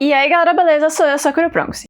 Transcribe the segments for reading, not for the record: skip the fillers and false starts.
E aí galera, beleza? Sou eu, Sakura Promise.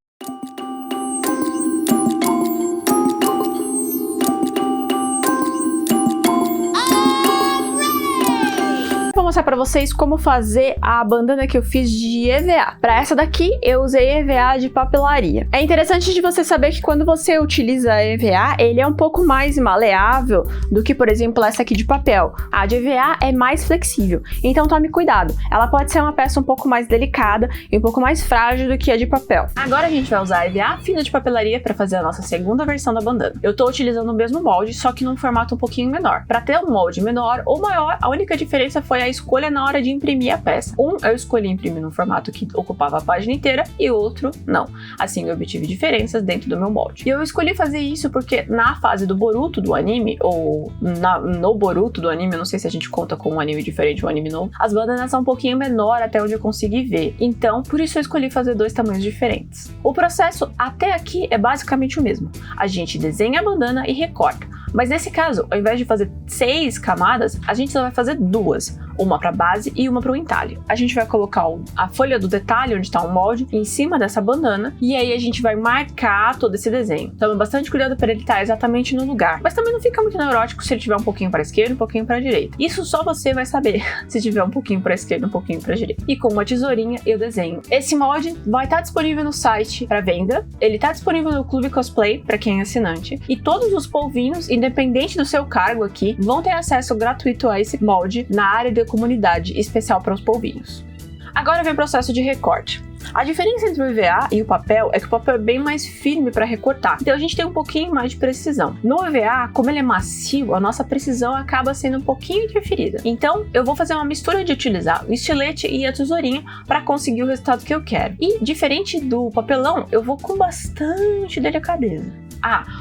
Vou mostrar pra vocês como fazer a bandana que eu fiz de EVA. Pra essa daqui, eu usei EVA de papelaria. É interessante de você saber que quando você utiliza EVA, ele é um pouco mais maleável do que, por exemplo, essa aqui de papel. A de EVA é mais flexível, então tome cuidado. Ela pode ser uma peça um pouco mais delicada e um pouco mais frágil do que a de papel. Agora a gente vai usar a EVA fina de papelaria pra fazer a nossa segunda versão da bandana. Eu tô utilizando o mesmo molde, só que num formato um pouquinho menor. Pra ter um molde menor ou maior, a única diferença foi a escolha na hora de imprimir a peça. Eu escolhi imprimir num formato que ocupava a página inteira e o outro não. Assim eu obtive diferenças dentro do meu molde. E eu escolhi fazer isso porque na fase do Boruto do anime, ou no Boruto do anime, eu não sei se a gente conta com um anime diferente ou um anime novo, as bandanas são um pouquinho menor até onde eu consegui ver. Então, por isso eu escolhi fazer dois tamanhos diferentes. O processo até aqui é basicamente o mesmo. A gente desenha a bandana e recorta. Mas nesse caso, ao invés de fazer 6 camadas, a gente só vai fazer 2. Uma para base e uma para o entalhe. A gente vai colocar a folha do detalhe, onde está o molde, em cima dessa bandana. E aí a gente vai marcar todo esse desenho. Tome bastante cuidado para ele estar exatamente no lugar. Mas também não fica muito neurótico se ele tiver um pouquinho para a esquerda e um pouquinho para a direita. Isso só você vai saber se tiver um pouquinho para a esquerda e um pouquinho para a direita. E com uma tesourinha eu desenho. Esse molde vai estar disponível no site para venda. Ele está disponível no Clube Cosplay, para quem é assinante. E todos os polvinhos, independente do seu cargo aqui, vão ter acesso gratuito a esse molde na área de comunidade especial para os polvinhos. Agora vem o processo de recorte. A diferença entre o EVA e o papel é que o papel é bem mais firme para recortar, então a gente tem um pouquinho mais de precisão. No EVA, como ele é macio, a nossa precisão acaba sendo um pouquinho interferida. Então eu vou fazer uma mistura de utilizar o estilete e a tesourinha para conseguir o resultado que eu quero. E diferente do papelão, eu vou com bastante delicadeza.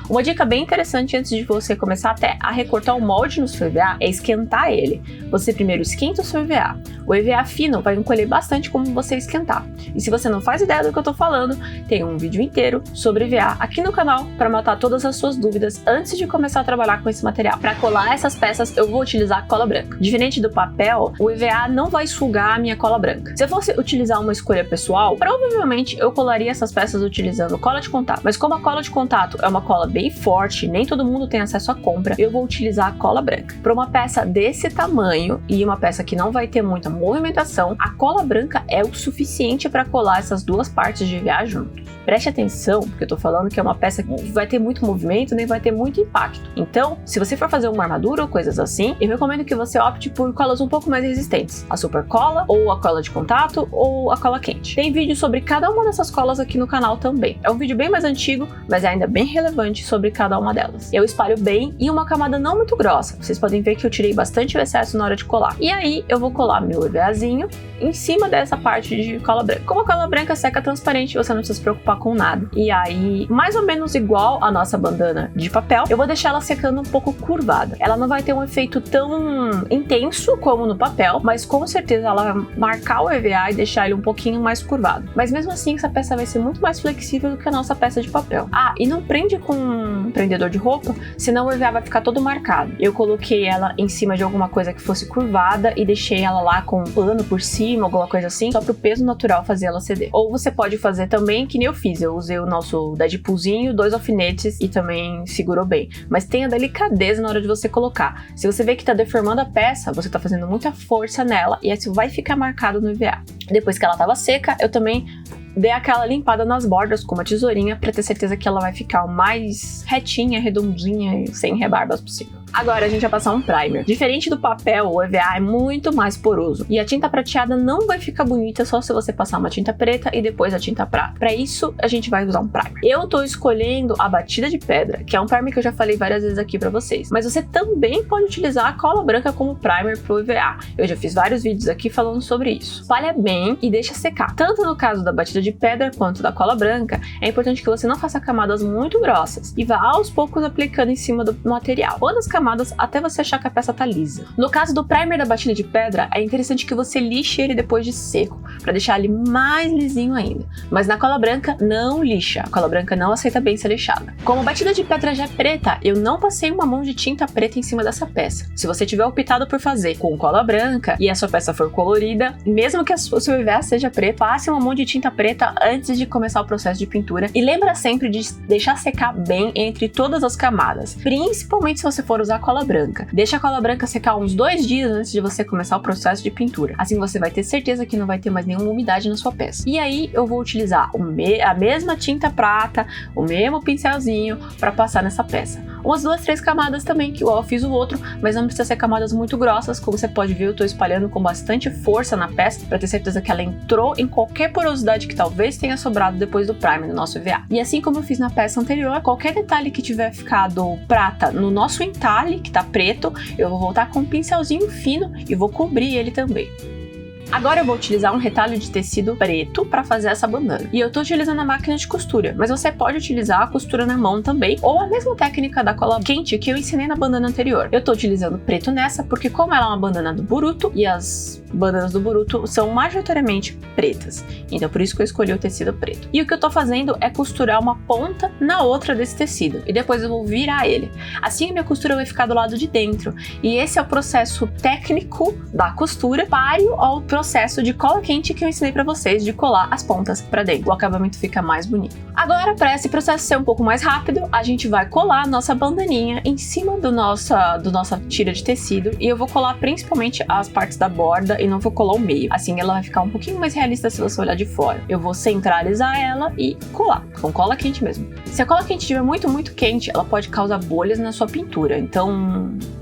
Uma dica bem interessante antes de você começar até a recortar o molde no seu EVA é esquentar ele. Você primeiro esquenta o seu EVA. O EVA fino vai encolher bastante como você esquentar. E se você não faz ideia do que eu tô falando, tem um vídeo inteiro sobre EVA aqui no canal para matar todas as suas dúvidas antes de começar a trabalhar com esse material. Para colar essas peças, eu vou utilizar cola branca. Diferente do papel, o EVA não vai sugar a minha cola branca. Se eu fosse utilizar uma escolha pessoal, provavelmente eu colaria essas peças utilizando cola de contato. Mas como a cola de contato é uma cola bem forte, nem todo mundo tem acesso à compra, eu vou utilizar a cola branca. Para uma peça desse tamanho e uma peça que não vai ter muita movimentação, a cola branca é o suficiente para colar essas duas partes de EVA juntos. Preste atenção, porque eu tô falando que é uma peça que vai ter muito movimento, nem vai ter muito impacto. Então, se você for fazer uma armadura ou coisas assim, eu recomendo que você opte por colas um pouco mais resistentes. A super cola, ou a cola de contato, ou a cola quente. Tem vídeo sobre cada uma dessas colas aqui no canal também. É um vídeo bem mais antigo, mas é ainda bem relevante sobre cada uma delas. Eu espalho bem e uma camada não muito grossa. Vocês podem ver que eu tirei bastante o excesso na hora de colar. E aí, eu vou colar meu EVAzinho em cima dessa parte de cola branca. Como a cola branca seca transparente, você não precisa se preocupar com nada. E aí, mais ou menos igual a nossa bandana de papel, eu vou deixar ela secando um pouco curvada. Ela não vai ter um efeito tão intenso como no papel, mas com certeza ela vai marcar o EVA e deixar ele um pouquinho mais curvado. Mas mesmo assim, essa peça vai ser muito mais flexível do que a nossa peça de papel. E não prende com um prendedor de roupa, senão o EVA vai ficar todo marcado. Eu coloquei ela em cima de alguma coisa que fosse curvada e deixei ela lá com um pano por cima, alguma coisa assim, só pro peso natural fazer ela ceder. Ou você pode fazer também que nem eu fiz. Eu usei o nosso Deadpoolzinho, 2 alfinetes e também segurou bem. Mas tenha delicadeza na hora de você colocar. Se você vê que tá deformando a peça, você tá fazendo muita força nela e isso vai ficar marcado no EVA. Depois que ela tava seca, eu também dei aquela limpada nas bordas com uma tesourinha para ter certeza que ela vai ficar o mais retinha, redondinha e sem rebarbas possível. Agora a gente vai passar um primer. Diferente do papel, o EVA é muito mais poroso e a tinta prateada não vai ficar bonita só se você passar uma tinta preta e depois a tinta prata. Para isso, a gente vai usar um primer. Eu tô escolhendo a batida de pedra, que é um primer que eu já falei várias vezes aqui para vocês, mas você também pode utilizar a cola branca como primer pro EVA. Eu já fiz vários vídeos aqui falando sobre isso. Espalha bem e deixa secar. Tanto no caso da batida de pedra quanto da cola branca, é importante que você não faça camadas muito grossas e vá aos poucos aplicando em cima do material. Quando as camadas até você achar que a peça tá lisa. No caso do primer da batida de pedra, é interessante que você lixe ele depois de seco, para deixar ele mais lisinho ainda. Mas na cola branca, não lixa. A cola branca não aceita bem ser lixada. Como a batida de pedra já é preta, eu não passei uma mão de tinta preta em cima dessa peça. Se você tiver optado por fazer com cola branca e a sua peça for colorida, mesmo que o seu EVA seja preto, passe uma mão de tinta preta antes de começar o processo de pintura. E lembra sempre de deixar secar bem entre todas as camadas, principalmente se você for usar cola branca. Deixa a cola branca secar uns 2 dias antes de você começar o processo de pintura. Assim você vai ter certeza que não vai ter mais nenhuma umidade na sua peça. E aí eu vou utilizar a mesma tinta prata, o mesmo pincelzinho para passar nessa peça. Umas 2, 3 camadas também, que eu fiz o outro, mas não precisa ser camadas muito grossas. Como você pode ver, eu tô espalhando com bastante força na peça para ter certeza que ela entrou em qualquer porosidade que talvez tenha sobrado depois do primer no nosso EVA. E assim como eu fiz na peça anterior, qualquer detalhe que tiver ficado prata no nosso entalhe, que tá preto, eu vou voltar com um pincelzinho fino e vou cobrir ele também. Agora eu vou utilizar um retalho de tecido preto para fazer essa bandana. E eu tô utilizando a máquina de costura, mas você pode utilizar a costura na mão também, ou a mesma técnica da cola quente que eu ensinei na bandana anterior. Eu tô utilizando preto nessa porque como ela é uma bandana do Boruto, e as bandanas do Boruto são majoritariamente pretas, então por isso que eu escolhi o tecido preto. E o que eu tô fazendo é costurar uma ponta na outra desse tecido, e depois eu vou virar ele. Assim a minha costura vai ficar do lado de dentro, e esse é o processo técnico da costura páreo ao processo de cola quente que eu ensinei pra vocês de colar as pontas pra dentro. O acabamento fica mais bonito. Agora, para esse processo ser um pouco mais rápido, a gente vai colar a nossa bandaninha em cima do nossa tira de tecido, e eu vou colar principalmente as partes da borda e não vou colar o meio. Assim ela vai ficar um pouquinho mais realista se você olhar de fora. Eu vou centralizar ela e colar, com cola quente mesmo. Se a cola quente estiver muito, muito quente, ela pode causar bolhas na sua pintura, então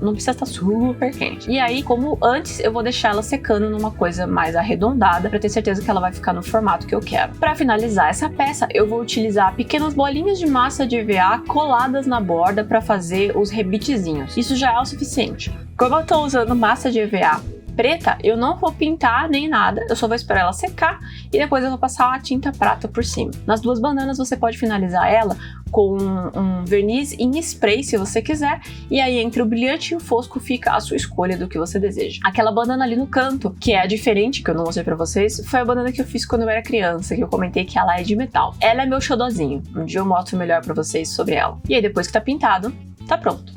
não precisa estar super quente. E aí, como antes, eu vou deixar ela secando numa coisa mais arredondada para ter certeza que ela vai ficar no formato que eu quero. Para finalizar essa peça, eu vou utilizar pequenas bolinhas de massa de EVA coladas na borda para fazer os rebitezinhos. Isso já é o suficiente. Como eu estou usando massa de EVA preta, eu não vou pintar nem nada, eu só vou esperar ela secar e depois eu vou passar a tinta prata por cima. Nas duas bananas você pode finalizar ela com um verniz em spray se você quiser, e aí entre o brilhante e o fosco fica a sua escolha do que você deseja. Aquela banana ali no canto, que é a diferente, que eu não mostrei pra vocês, foi a banana que eu fiz quando eu era criança, que eu comentei que ela é de metal. Ela é meu xodozinho, um dia eu mostro melhor pra vocês sobre ela. E aí depois que tá pintado, tá pronto.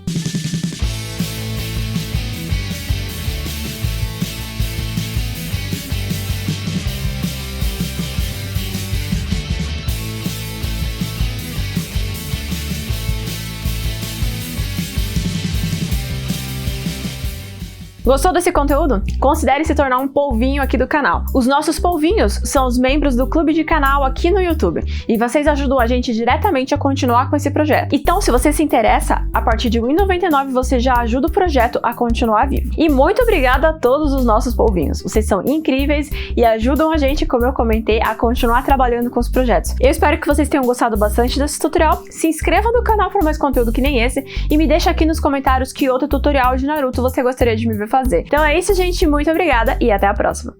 Gostou desse conteúdo? Considere se tornar um polvinho aqui do canal. Os nossos polvinhos são os membros do clube de canal aqui no YouTube, e vocês ajudam a gente diretamente a continuar com esse projeto. Então, se você se interessa, a partir de R$ 1,99 você já ajuda o projeto a continuar vivo. E muito obrigada a todos os nossos polvinhos. Vocês são incríveis e ajudam a gente, como eu comentei, a continuar trabalhando com os projetos. Eu espero que vocês tenham gostado bastante desse tutorial. Se inscreva no canal para mais conteúdo que nem esse e me deixa aqui nos comentários que outro tutorial de Naruto você gostaria de me ver fazer. Então é isso, gente. Muito obrigada e até a próxima.